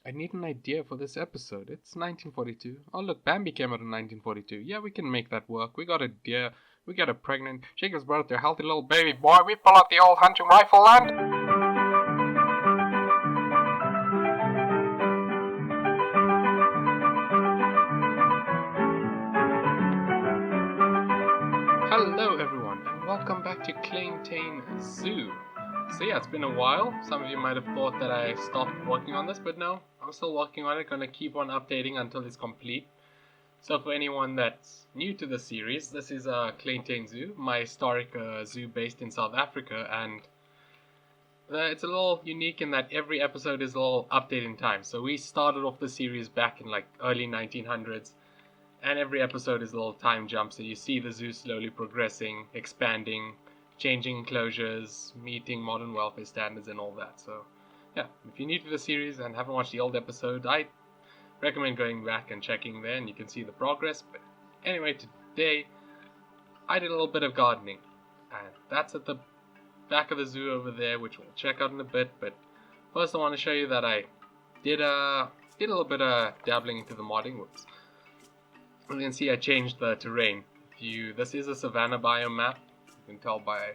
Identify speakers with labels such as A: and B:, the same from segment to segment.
A: I need an idea for this episode. It's 1942. Oh, look, Bambi came out in 1942. Yeah, we can make that work. We got a deer. We got a pregnant. She gives birth to a healthy little baby boy. We pull out the old hunting rifle and. Hello, everyone, and welcome back to Klein Tuin Zoo. So yeah, it's been a while. Some of you might have thought that I stopped working on this, but no, I'm still working on it. Gonna keep on updating until it's complete. So for anyone that's new to the series, this is Klein Tuin Zoo, my historic zoo based in South Africa, and it's a little unique in that every episode is a little update in time. So we started off the series back in like early 1900s, and every episode is a little time jump. So you see the zoo slowly progressing, expanding, changing enclosures, meeting modern welfare standards, and all that. So yeah, if you're new to the series and haven't watched the old episode, I recommend going back and checking there, and you can see the progress. But anyway, today I did a little bit of gardening, and that's at the back of the zoo over there, which we'll check out in a bit. But first I want to show you that I did a little bit of dabbling into the modding. Whoops. As you can see, I changed the terrain. This is a savanna biome map. You can tell by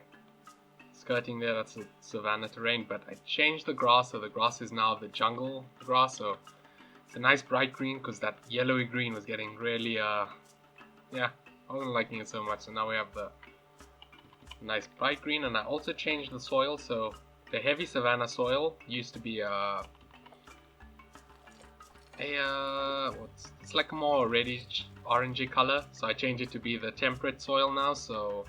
A: skirting there, that's a savanna terrain, but I changed the grass, so the grass is now the jungle grass. So it's a nice bright green, because that yellowy green was getting really, I wasn't liking it so much. So now we have the nice bright green, and I also changed the soil. So the heavy savanna soil used to be it's like a more reddish orangey color. So I changed it to be the temperate soil now. So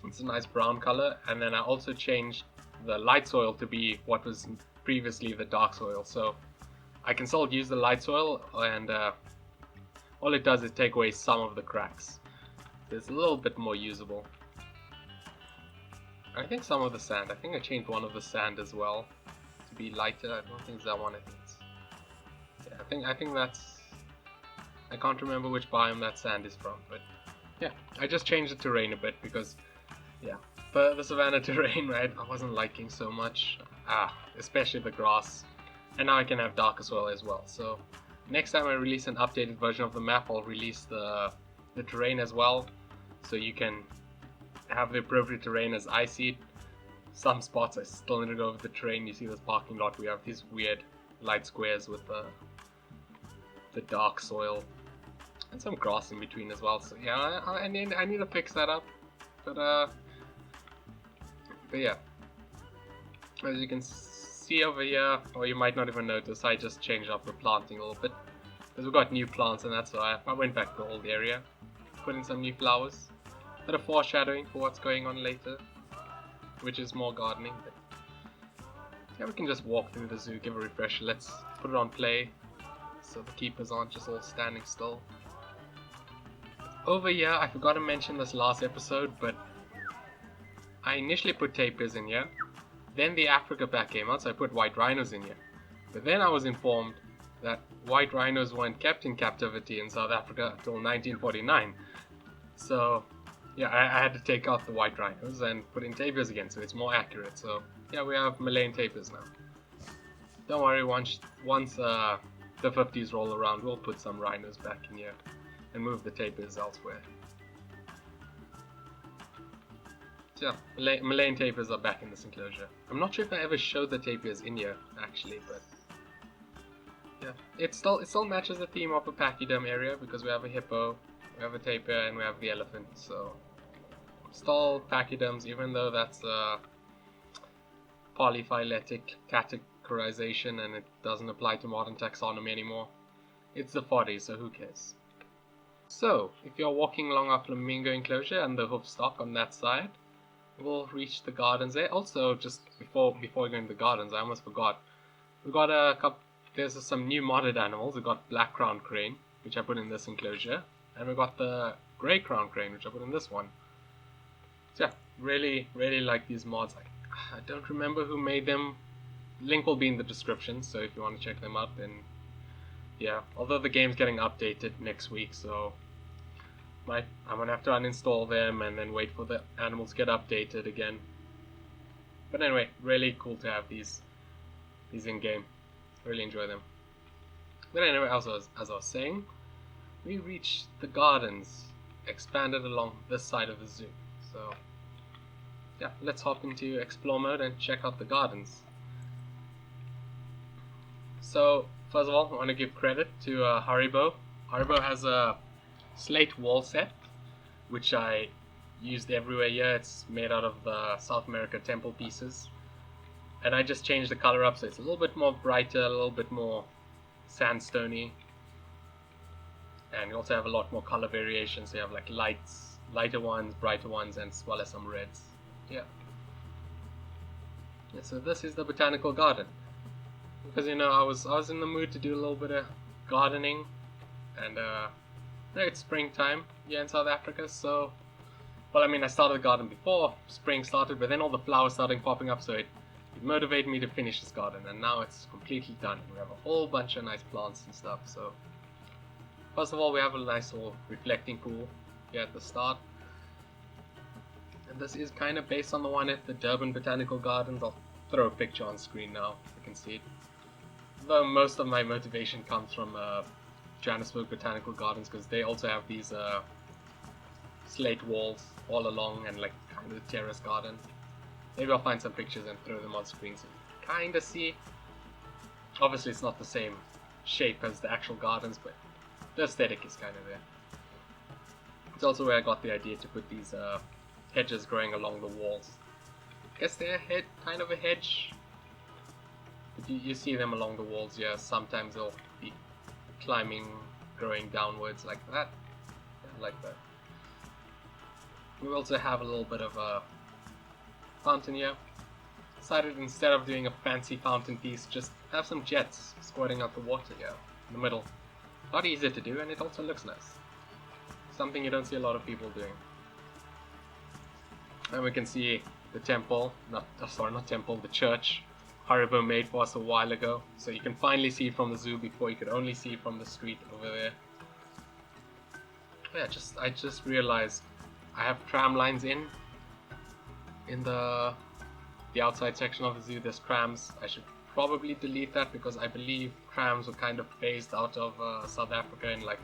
A: it's a nice brown color, and then I also changed the light soil to be what was previously the dark soil. So I can still use the light soil, and all it does is take away some of the cracks. It's a little bit more usable. I think some of the sand. I think I changed one of the sand as well to be lighter. I don't think it's that one. I think it's. Yeah, I think that's. I can't remember which biome that sand is from, but yeah, I just changed the terrain a bit because, yeah, the savanna terrain, right? I wasn't liking so much. Especially the grass. And now I can have darker soil as well. So next time I release an updated version of the map, I'll release the terrain as well, so you can have the appropriate terrain as I see it. Some spots I still need to go over the terrain. You see this parking lot, we have these weird light squares with the dark soil and some grass in between as well. So yeah, I need to fix that up. But yeah, as you can see over here, or you might not even notice, I just changed up the planting a little bit because we've got new plants, and that's why I went back to the old area, put in some new flowers, bit of foreshadowing for what's going on later, which is more gardening. But yeah, we can just walk through the zoo, give a refresher. Let's put it on play so the keepers aren't just all standing still. Over here, I forgot to mention this last episode, but I initially put tapirs in here. Then the Africa pack came out, so I put white rhinos in here. But then I was informed that white rhinos weren't kept in captivity in South Africa until 1949. So yeah, I had to take out the white rhinos and put in tapirs again, so it's more accurate. So yeah, we have Malayan tapirs now. Don't worry, once the 50s roll around, we'll put some rhinos back in here and move the tapirs elsewhere. So yeah, Malayan tapirs are back in this enclosure. I'm not sure if I ever showed the tapirs in here, actually, but yeah, it still matches the theme of a pachyderm area because we have a hippo, we have a tapir, and we have the elephant. So still pachyderms, even though that's a polyphyletic categorization and it doesn't apply to modern taxonomy anymore. It's the 40s, so who cares? So if you're walking along our flamingo enclosure and the hoof stock on that side, we'll reach the gardens there. Also, just before going to the gardens, I almost forgot. We got a couple. There's some new modded animals. We got black crown crane, which I put in this enclosure, and we got the grey crown crane, which I put in this one. So yeah, really like these mods. I don't remember who made them. Link will be in the description, so if you want to check them out, then yeah. Although the game's getting updated next week, so I'm gonna have to uninstall them and then wait for the animals to get updated again. But anyway, really cool to have these in game. Really enjoy them. But anyway, as I was saying, we reached the gardens, expanded along this side of the zoo. So yeah, let's hop into explore mode and check out the gardens. So first of all, I want to give credit to Haribo. Haribo has a slate wall set, which I used everywhere here. It's made out of the South America temple pieces. And I just changed the color up so it's a little bit more brighter, a little bit more sandstony. And you also have a lot more color variation, so you have like lighter ones, brighter ones, and as well as some reds. Yeah, so this is the botanical garden. Because I was in the mood to do a little bit of gardening, and it's springtime here in South Africa, so well, I mean, I started the garden before spring started, but then all the flowers started popping up, so it motivated me to finish this garden, and now it's completely done. We have a whole bunch of nice plants and stuff. So first of all, we have a nice little reflecting pool here at the start, and this is kind of based on the one at the Durban Botanical Gardens. I'll throw a picture on screen now so you can see it. Though most of my motivation comes from Johannesburg Botanical Gardens, because they also have these slate walls all along and like kind of a terrace garden. Maybe I'll find some pictures and throw them on screen so you kind of see. Obviously it's not the same shape as the actual gardens, but the aesthetic is kind of there. It's also where I got the idea to put these hedges growing along the walls. I guess they're kind of a hedge, but you see them along the walls. Yeah, sometimes they'll be climbing, growing downwards like that. Yeah, like that. We also have a little bit of a fountain here. Decided instead of doing a fancy fountain piece, just have some jets squirting out the water here in the middle. Not easy to do, and it also looks nice. Something you don't see a lot of people doing. And we can see the temple, not temple, the church Haribo made for us a while ago. So you can finally see it from the zoo. Before you could only see it from the street over there. Yeah, I just realized I have tram lines in the outside section of the zoo. There's trams. I should probably delete that because I believe trams were kind of phased out of South Africa in like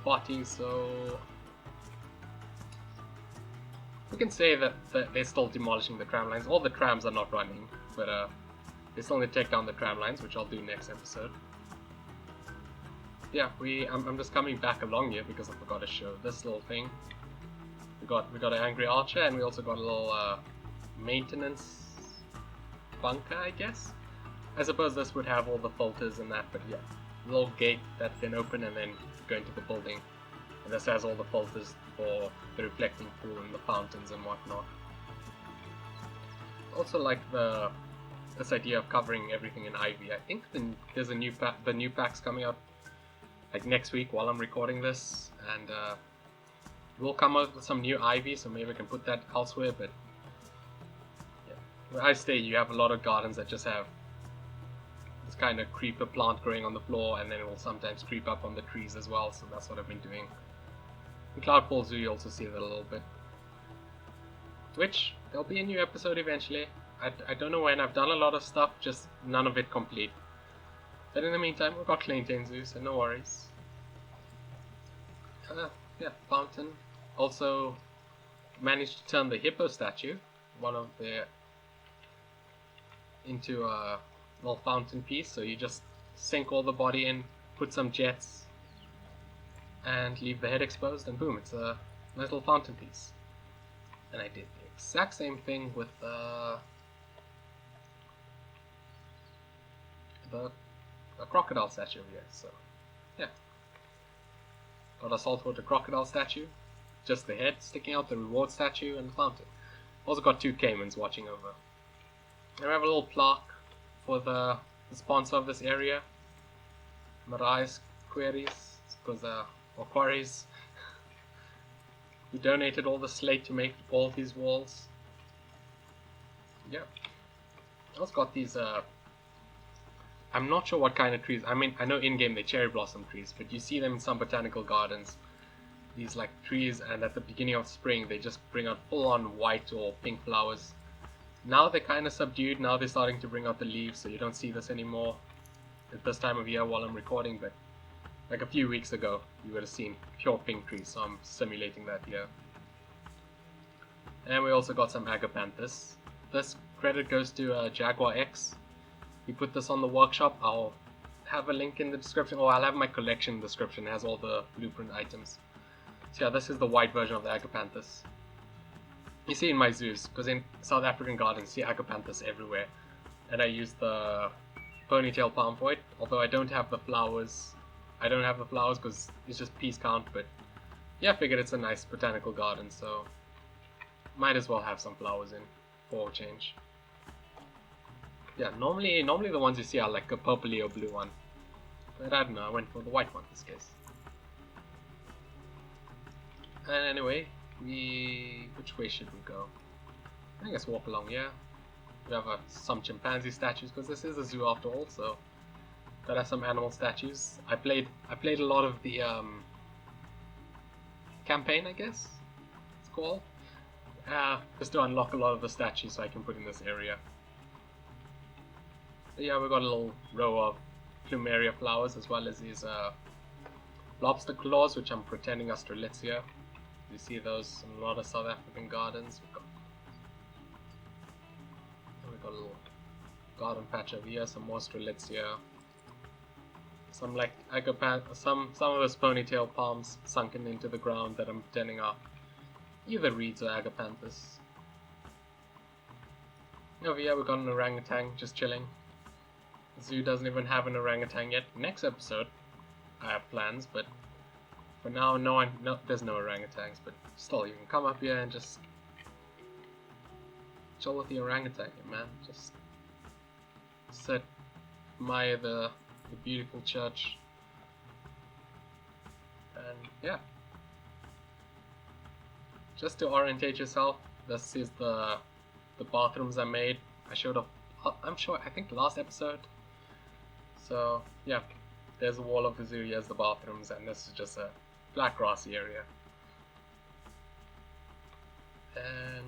A: the 40s, so we can say that they're still demolishing the tram lines. All the trams are not running, but they still need to take down the tram lines, which I'll do next episode. Yeah, I'm just coming back along here because I forgot to show this little thing. We got an angry archer, and we also got a little maintenance bunker, I guess. I suppose this would have all the filters and that, but yeah, a little gate that can open and then go into the building. And this has all the filters for the reflecting pool and the fountains and whatnot. Also like this idea of covering everything in ivy. I think there's the new packs coming out like next week while I'm recording this, and we'll come out with some new ivy, so maybe I can put that elsewhere. But yeah, where I stay, you have a lot of gardens that just have this kind of creeper plant growing on the floor, and then it will sometimes creep up on the trees as well. So that's what I've been doing. In Cloudfall Zoo, you also see that a little bit. Which there'll be a new episode eventually. I don't know when. I've done a lot of stuff, just none of it complete. But in the meantime, we've got Klein Tuin Zoo, so no worries. Yeah, fountain. Also managed to turn the hippo statue, into a little fountain piece. So you just sink all the body in, put some jets, and leave the head exposed, and boom, it's a nice little fountain piece. And I did the exact same thing with the crocodile statue over here. So yeah, got a saltwater crocodile statue, just the head sticking out, the reward statue, and the fountain. Also got two caimans watching over. And we have a little plaque for the sponsor of this area, Mariah's Queries, because or Quarries, who donated all the slate to make all these walls. Yeah. Also got these I'm not sure what kind of trees. I mean, I know in-game they're cherry blossom trees, but you see them in some botanical gardens. These like trees, and at the beginning of spring they just bring out full-on white or pink flowers. Now they're kind of subdued. Now they're starting to bring out the leaves, so you don't see this anymore. at this time of year while I'm recording, but like a few weeks ago you would have seen pure pink trees, so I'm simulating that here. And we also got some agapanthus. This credit goes to Jaguar X. He put this on the workshop. I'll have a link in the description, or I'll have my collection in the description. It has all the blueprint items. So yeah, this is the white version of the agapanthus. You see in my zoos, because in South African gardens you see agapanthus everywhere. And I use the ponytail palm for it, although I don't have the flowers. I don't have the flowers because it's just piece count, but yeah, I figured it's a nice botanical garden, so might as well have some flowers in for a change. Yeah, normally the ones you see are like a purpley or blue one. But I don't know, I went for the white one in this case. And anyway, which way should we go? I guess walk along here. We have some chimpanzee statues because this is a zoo after all, so gotta have some animal statues. I played a lot of the campaign, I guess it's called. Just to unlock a lot of the statues so I can put in this area. But yeah, we got a little row of plumeria flowers as well as these lobster claws, which I'm pretending are strelitzia. You see those in a lot of South African gardens. We got a little garden patch over here, some more strelitzia. Some like some of those ponytail palms sunken into the ground that I'm pretending are either reeds or agapanthus. Over here we got an orangutan just chilling. The zoo doesn't even have an orangutan yet. Next episode I have plans, but for now there's no orangutans, but still you can come up here and just chill with the orangutan, man. Just sit, admire the beautiful church, and yeah, just to orientate yourself, this is the bathrooms I made. I showed up, I think last episode. So yeah, there's the wall of the zoo, here's the bathrooms, and this is just a black grassy area. And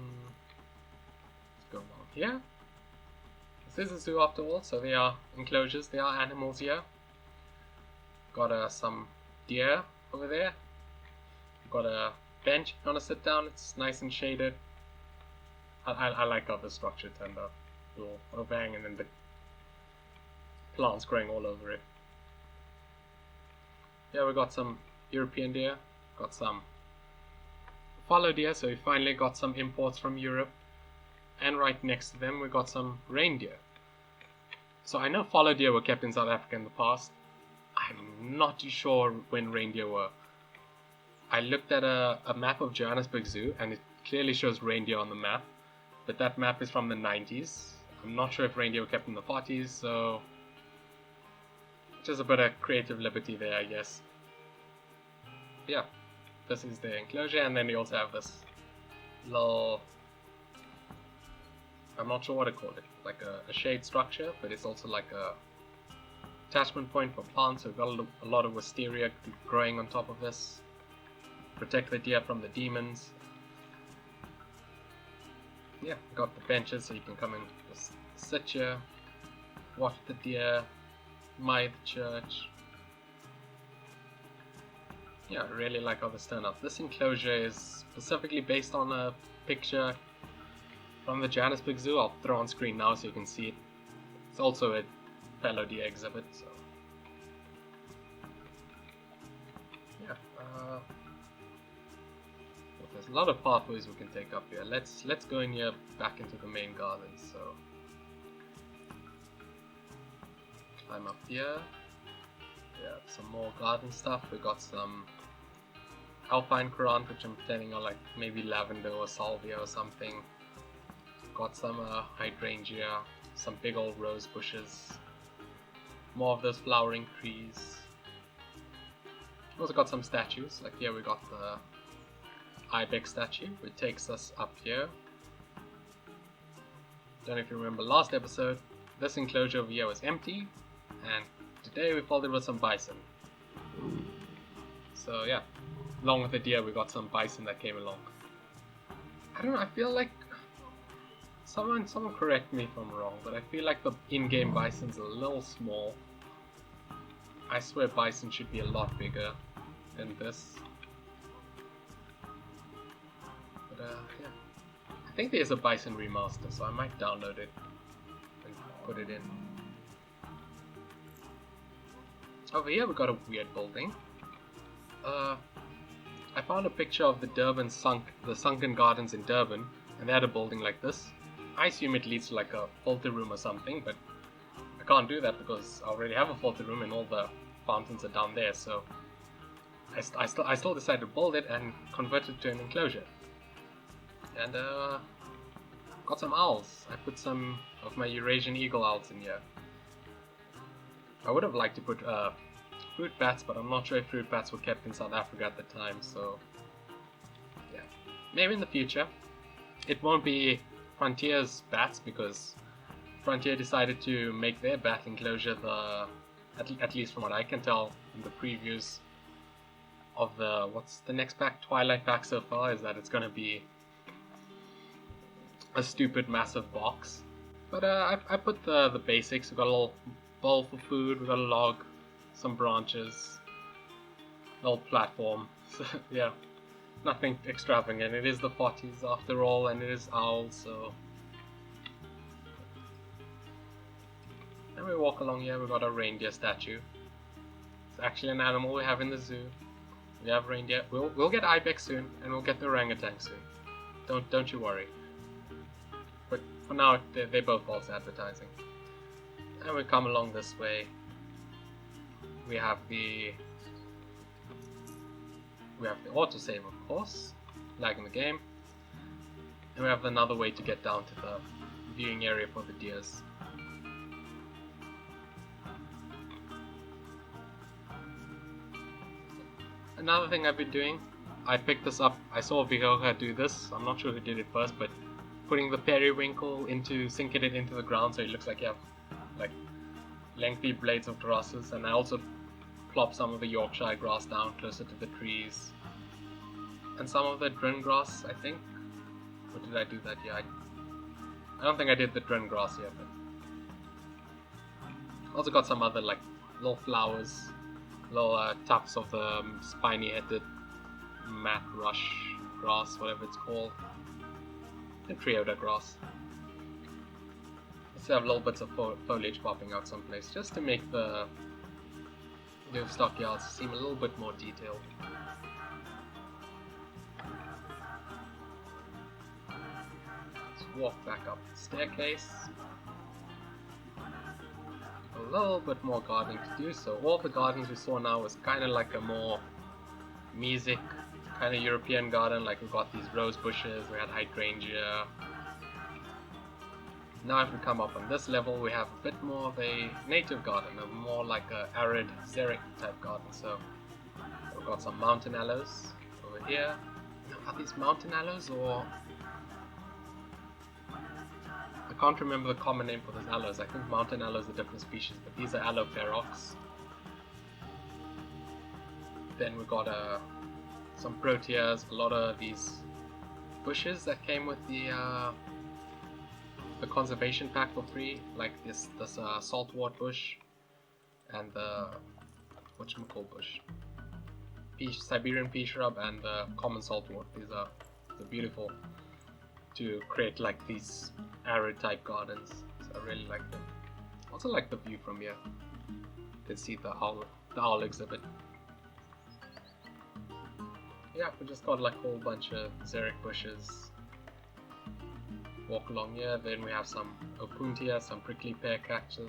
A: let's go along here. This is a zoo after all, so they are enclosures, they are animals here. Got some deer over there. Got a bench if you want to sit down, it's nice and shaded. I like how the structure turned out. A little overhang and then the plants growing all over it. Yeah, we got some European deer, got some fallow deer, so we finally got some imports from Europe. And right next to them we got some reindeer. So I know fallow deer were kept in South Africa in the past. I'm not too sure when reindeer were. I looked at a map of Johannesburg Zoo and it clearly shows reindeer on the map, but that map is from the 90s. I'm not sure if reindeer were kept in the 40s, so just a bit of creative liberty there, I guess. Yeah, this is the enclosure, and then we also have this little, I'm not sure what to call it, like a shade structure, but it's also like a attachment point for plants. So we've got a lot of wisteria growing on top of this. Protect the deer from the demons. Yeah, got the benches so you can come and just sit here, watch the deer, admire the church. Yeah, I really like how this turned out. This enclosure is specifically based on a picture from the Johannesburg Zoo. I'll throw on screen now so you can see it. It's also a fallow deer exhibit, so yeah. Well, there's a lot of pathways we can take up here. Let's go in here back into the main garden. So climb up here. Yeah, some more garden stuff. We got some alpine currant, which I'm pretending are like maybe lavender or salvia or something. Got some hydrangea, some big old rose bushes, more of those flowering trees. Also got some statues, like here we got the ibex statue, which takes us up here. Don't know if you remember last episode, this enclosure over here was empty, and today we filled it with some bison. So yeah, along with the deer we got some bison that came along. I don't know, I feel like someone correct me if I'm wrong, but I feel like the in-game bison's a little small. I swear bison should be a lot bigger than this. But yeah. I think there's a bison remaster, so I might download it and put it in. Over here we got a weird building. I found a picture of the sunken gardens in Durban, and they had a building like this. I assume it leads to like a filter room or something, but I can't do that because I already have a filter room and all the fountains are down there, so I still decided to build it and convert it to an enclosure. And got some owls. I put some of my Eurasian eagle owls in here. I would have liked to put fruit bats, but I'm not sure if fruit bats were kept in South Africa at the time, so yeah. Maybe in the future. It won't be Frontier's bats because Frontier decided to make their bat enclosure at least from what I can tell in the previews of what's the next pack, Twilight pack so far, is that it's gonna be a stupid massive box. But I put the basics. We got a little bowl for food, we got a log, some branches, a little platform. So, yeah, nothing extravagant. It is the 40s after all, and it is owls, so. And we walk along here, we got a reindeer statue. It's actually an animal we have in the zoo. We have reindeer. We'll get ibex soon, and we'll get the orangutan soon. Don't you worry. But for now, they're both false advertising. And we come along this way. We have the autosave, of course, lagging the game. And we have another way to get down to the viewing area for the deers. Another thing I've been doing, I picked this up. I saw Vihoka do this. I'm not sure who did it first, but putting the periwinkle sinking it into the ground so it looks like you have like lengthy blades of grasses, and I also plop some of the Yorkshire grass down closer to the trees, and some of the drin grass, I think. Or did I do that here? I don't think I did the drin grass here, but also got some other like little flowers, little tufts of the spiny-headed mat rush grass, whatever it's called, and Triota grass. Let's have little bits of foliage popping out someplace, just to make the stockyards seem a little bit more detailed. Let's walk back up the staircase. A little bit more gardening to do, so all the gardens we saw now was kind of like a more music kind of European garden. Like we got these rose bushes, we had hydrangea. Now if we come up on this level, we have a bit more of a native garden, a more like a arid xeric type garden. So we've got some mountain aloes over here. Are these mountain aloes, or I can't remember the common name for those aloes. I think mountain aloe is a different species, but these are aloe ferox. Then we got some proteas, a lot of these bushes that came with the conservation pack for free, like this saltwort bush and the whatchamacall bush, Siberian pea shrub, and the common saltwort. They're beautiful to create like these arid type gardens, so I really like them. Also like the view from here. You can see the owl exhibit. Yeah, we just got like a whole bunch of xeric bushes. Walk along here, then we have some opuntia, some prickly pear cacti,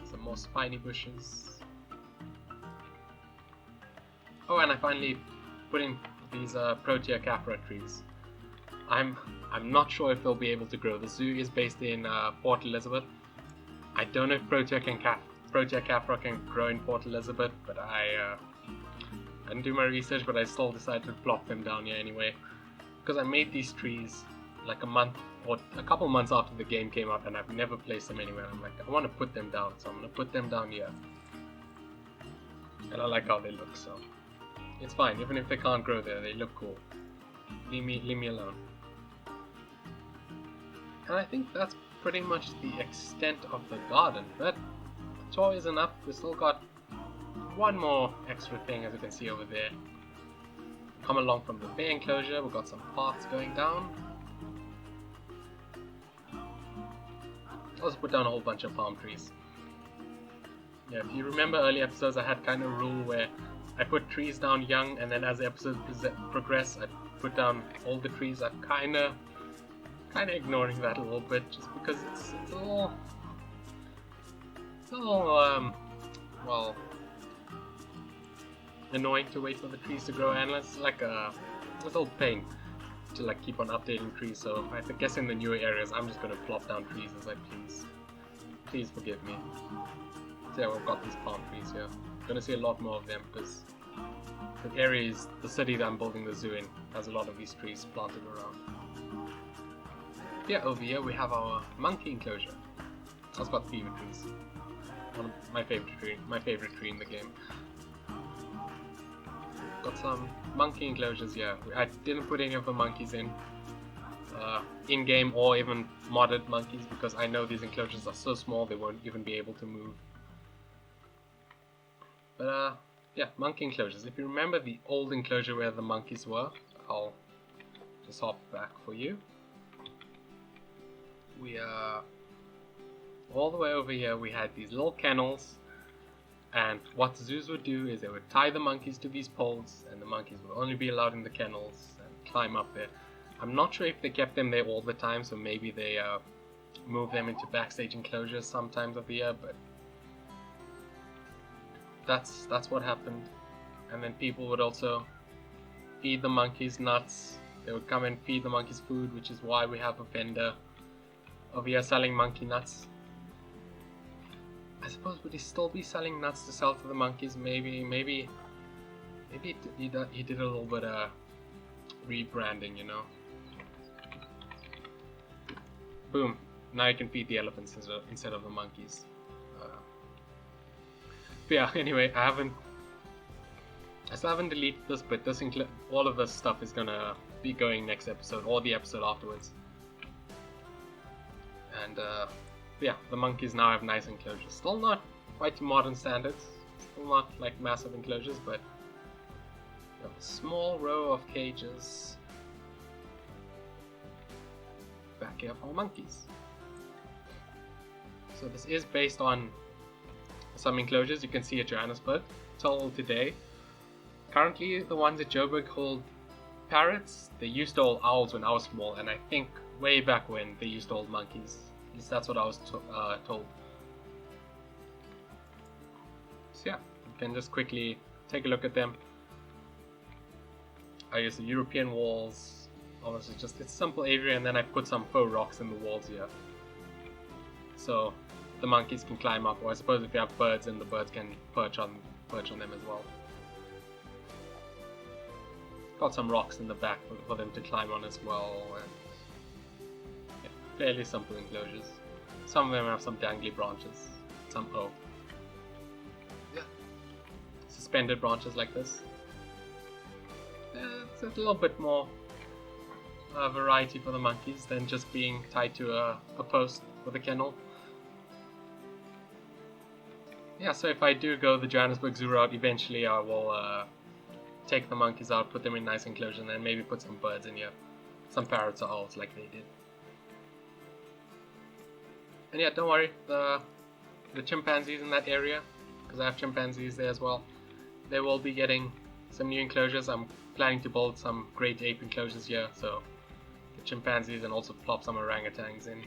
A: some more spiny bushes. Oh, and I finally put in these Protea capra trees. I'm not sure if they'll be able to grow. The zoo is based in Port Elizabeth. I don't know if Protea capra can grow in Port Elizabeth, but I didn't do my research, but I still decided to plop them down here anyway, because I made these trees like a month or a couple months after the game came out, and I've never placed them anywhere. I'm like, I want to put them down, so I'm going to put them down here, and I like how they look, so it's fine. Even if they can't grow there, they look cool. Leave me alone. And I think that's pretty much the extent of the garden, but the tour isn't up. We still got one more extra thing, as you can see over there. Come along from the bear enclosure, we've got some paths going down. Also put down a whole bunch of palm trees. Yeah, if you remember early episodes, I had kind of a rule where I put trees down young, and then as the episodes progress, I put down older trees. I'm kind of ignoring that a little bit, just because it's a little well, annoying to wait for the trees to grow, and it's like a little pain to like keep on updating trees. So I guess in the newer areas, I'm just gonna plop down trees as I please. Please forgive me. So yeah, we've got these palm trees here. Gonna see a lot more of them because the area is the city that I'm building the zoo in has a lot of these trees planted around. Yeah, over here we have our monkey enclosure. That's got fever trees. One of my favorite tree in the game. Got some monkey enclosures here. I didn't put any of the monkeys in-game or even modded monkeys because I know these enclosures are so small they won't even be able to move. But yeah, monkey enclosures. If you remember the old enclosure where the monkeys were, I'll just hop back for you. We all the way over here we had these little kennels, and what zoos would do is they would tie the monkeys to these poles, and the monkeys would only be allowed in the kennels and climb up there. I'm not sure if they kept them there all the time, so maybe they move them into backstage enclosures sometimes of the year, but that's what happened. And then people would also feed the monkeys nuts. They would come and feed the monkeys food, which is why we have a vendor over here selling monkey nuts. I suppose would he still be selling nuts to sell to the monkeys? Maybe he did a little bit of rebranding, you know. Boom! Now you can feed the elephants instead of the monkeys. But yeah, anyway, I still haven't deleted this, but all of this stuff is gonna be going next episode or the episode afterwards. And yeah, the monkeys now have nice enclosures. Still not quite to modern standards. Still not like massive enclosures, but a small row of cages back here for monkeys. So this is based on some enclosures you can see at Johannesburg till today. Currently the ones at Joburg hold parrots. They used to hold owls when I was small, and I think way back when they used to hold monkeys. At least that's what I was told. So yeah, you can just quickly take a look at them. I use the European walls. Honestly, it's a simple area, and then I put some faux rocks in the walls here, so the monkeys can climb up. Or I suppose if you have birds, and the birds can perch on them as well. Got some rocks in the back for them to climb on as well. And yeah, fairly simple enclosures. Some of them have some dangly branches. Some suspended branches like this. It's a little bit more variety for the monkeys than just being tied to a post with a kennel. Yeah, so if I do go the Johannesburg Zoo route, eventually I will take the monkeys out, put them in nice enclosure, and then maybe put some birds in here. Some parrots or owls like they did. And yeah, don't worry, the chimpanzees in that area, because I have chimpanzees there as well, they will be getting some new enclosures. I'm planning to build some great ape enclosures here, so the chimpanzees, and also plop some orangutans in.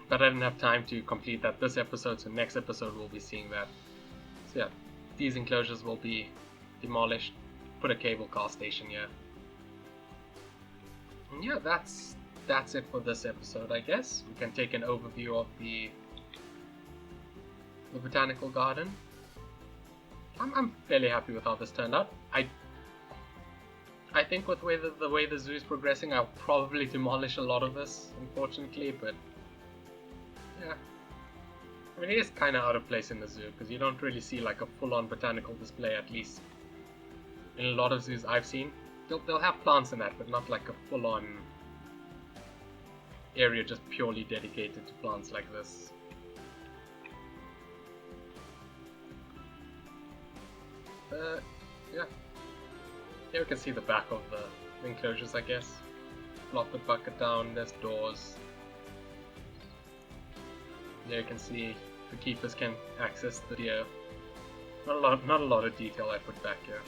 A: But I didn't have time to complete that this episode, so next episode we'll be seeing that. So yeah, these enclosures will be demolished, put a cable car station here. And yeah, that's it for this episode, I guess. We can take an overview of the botanical garden. I'm fairly happy with how this turned out. I think with the way the zoo is progressing, I'll probably demolish a lot of this, unfortunately, but yeah. I mean, it is kind of out of place in the zoo, because you don't really see like a full-on botanical display, at least in a lot of zoos I've seen. They'll have plants in that, but not like a full-on area just purely dedicated to plants like this. Yeah. Here we can see the back of the enclosures, I guess. Plop the bucket down, there's doors. There you can see the keepers can access the deer. Not a lot of detail I put back here.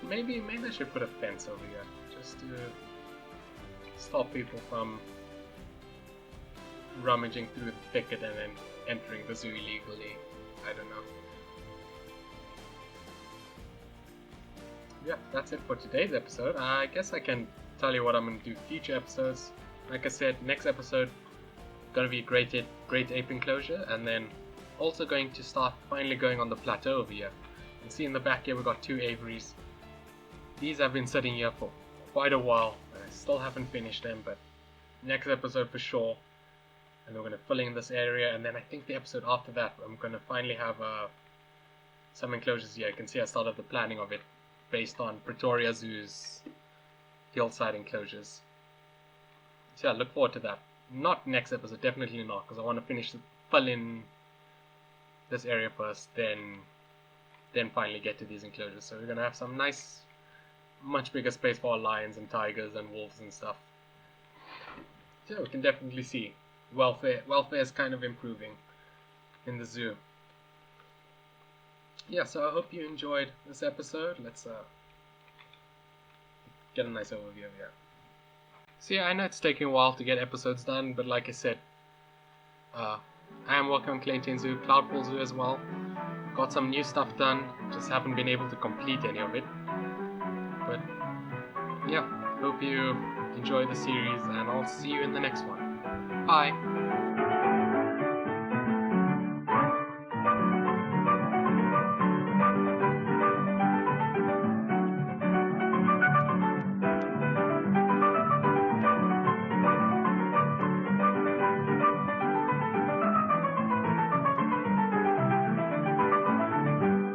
A: Maybe I should put a fence over here, just to stop people from rummaging through the thicket and then entering the zoo illegally. I don't know. Yeah, that's it for today's episode. I guess I can tell you what I'm going to do future episodes. Like I said, next episode going to be great ape enclosure, and then also going to start finally going on the plateau over here. You can see in the back here we've got 2 aviaries. These have been sitting here for quite a while. I still haven't finished them, but next episode for sure. And we're going to fill in this area, and then I think the episode after that I'm going to finally have some enclosures here. You can see I started the planning of it based on Pretoria Zoo's hillside enclosures. So yeah, look forward to that. Not next episode, definitely not, because I want to fill in this area first, then finally get to these enclosures. So we're going to have some nice, much bigger space for our lions and tigers and wolves and stuff. So we can definitely see welfare is kind of improving in the zoo. Yeah, so I hope you enjoyed this episode. Let's get a nice overview of it. So yeah, I know it's taking a while to get episodes done, but like I said, I am working on Klein Tuin Zoo, Cloudfall Zoo as well. Got some new stuff done, just haven't been able to complete any of it. But yeah, hope you enjoy the series, and I'll see you in the next one. Bye!